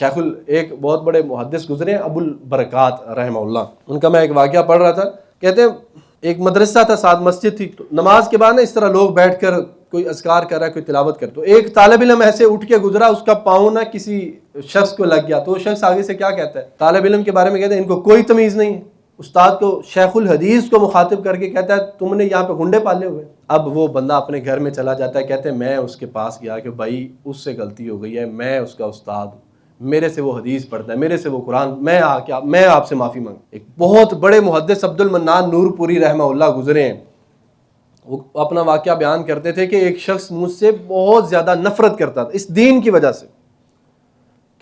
ایک بہت بڑے محدث گزرے ابو البرکات رحمہ اللہ، ان کا میں ایک واقعہ پڑھ رہا تھا، کہتے ہیں ایک مدرسہ تھا، ساتھ مسجد تھی، تو نماز کے بعد نا اس طرح لوگ بیٹھ کر کوئی اذکار کر رہا ہے، کوئی تلاوت کر، تو ایک طالب علم ایسے اٹھ کے گزرا، اس کا پاؤں نا کسی شخص کو لگ گیا، تو وہ شخص آگے سے کیا کہتا ہے، طالب علم کے بارے میں کہتے ہیں ان کو کوئی تمیز نہیں ہے، استاد کو شیخ الحدیث کو مخاطب کر کے کہتا ہے تم نے یہاں پہ گنڈے پالے ہوئے۔ اب وہ بندہ اپنے گھر میں چلا جاتا ہے، کہتے ہیں میں اس کے پاس گیا کہ بھائی اس سے غلطی ہو گئی ہے، میں اس کا استاد ہوں، میرے سے وہ حدیث پڑھتا ہے، میرے سے وہ قرآن، میں آپ سے معافی مانگ۔ ایک بہت بڑے محدث عبد المنان نور پوری رحمہ اللہ گزرے ہیں، وہ اپنا واقعہ بیان کرتے تھے کہ ایک شخص مجھ سے بہت زیادہ نفرت کرتا تھا اس دین کی وجہ سے،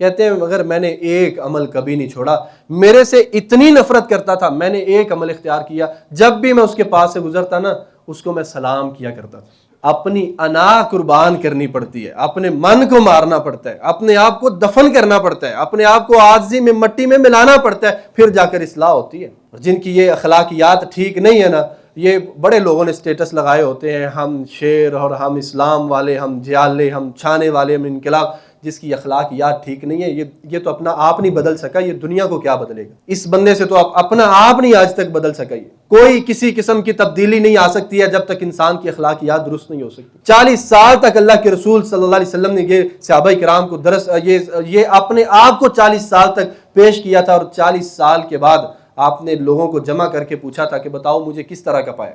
کہتے ہیں مگر میں نے ایک عمل کبھی نہیں چھوڑا، میرے سے اتنی نفرت کرتا تھا، میں نے ایک عمل اختیار کیا، جب بھی میں اس کے پاس سے گزرتا نا اس کو میں سلام کیا کرتا تھا۔ اپنی انا قربان کرنی پڑتی ہے، اپنے من کو مارنا پڑتا ہے، اپنے آپ کو دفن کرنا پڑتا ہے، اپنے آپ کو عاجزی میں مٹی میں ملانا پڑتا ہے، پھر جا کر اصلاح ہوتی ہے۔ جن کی یہ اخلاقیات ٹھیک نہیں ہے نا، یہ بڑے لوگوں نے اسٹیٹس لگائے ہوتے ہیں، ہم شیر اور ہم اسلام والے، ہم جیالے، ہم چھانے والے، ہم انقلاب، جس کی اخلاقیات ٹھیک نہیں ہے، یہ تو اپنا آپ نہیں بدل سکا، یہ دنیا کو کیا بدلے گا؟ اس بندے سے تو اپنا آپ نہیں آج تک بدل سکا، یہ کوئی کسی قسم کی تبدیلی نہیں آ سکتی ہے جب تک انسان کی اخلاقیات درست نہیں ہو سکتی۔ 40 سال تک اللہ کے رسول صلی اللہ علیہ وسلم نے یہ صحابہ کرام کو یہ اپنے آپ کو 40 سال تک پیش کیا تھا، اور 40 سال کے بعد آپ نے لوگوں کو جمع کر کے پوچھا تھا کہ بتاؤ مجھے کس طرح کا پایا۔